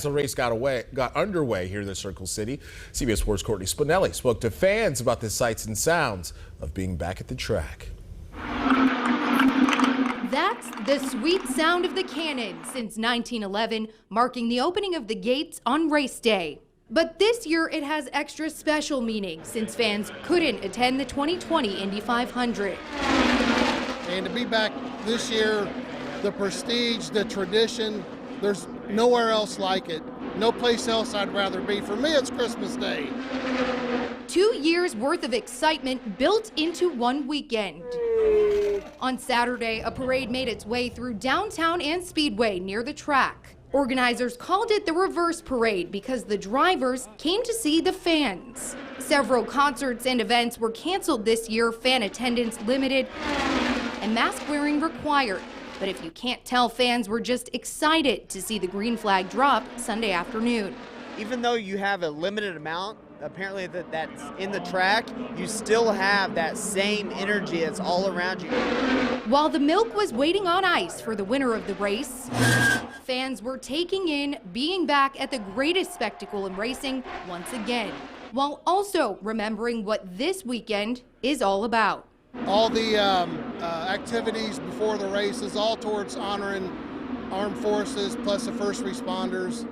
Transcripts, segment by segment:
The race got underway here in the Circle City. CBS Sports' Courtney Spinelli spoke to fans about the sights and sounds of being back at the track. That's the sweet sound of the cannon since 1911, marking the opening of the gates on race day. But this year it has extra special meaning since fans couldn't attend the 2020 Indy 500. And to be back this year, the prestige, the tradition, there's nowhere else like it. No place else I'd rather be. For me, it's Christmas Day. 2 years worth of excitement built into one weekend. On Saturday, a parade made its way through downtown and Speedway near the track. Organizers called it the reverse parade because the drivers came to see the fans. Several concerts and events were canceled this year, fan attendance limited, and mask wearing required. But if you can't tell, fans were just excited to see the green flag drop Sunday afternoon. Even though you have a limited amount, apparently that's in the track, you still have that same energy that's all around you. While the milk was waiting on ice for the winner of the race, fans were taking in being back at the greatest spectacle in racing once again, while also remembering what this weekend is all about. All the activities before the race is all towards honoring armed forces plus the first responders.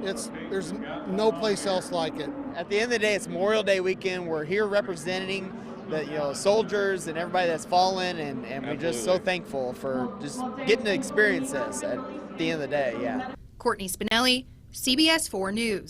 There's no place else like it. At the end of the day, it's Memorial Day weekend. We're here representing the soldiers and everybody that's fallen, and we're just so thankful for just getting to experience this at the end of the day. Yeah. Courtney Spinelli, CBS 4 News.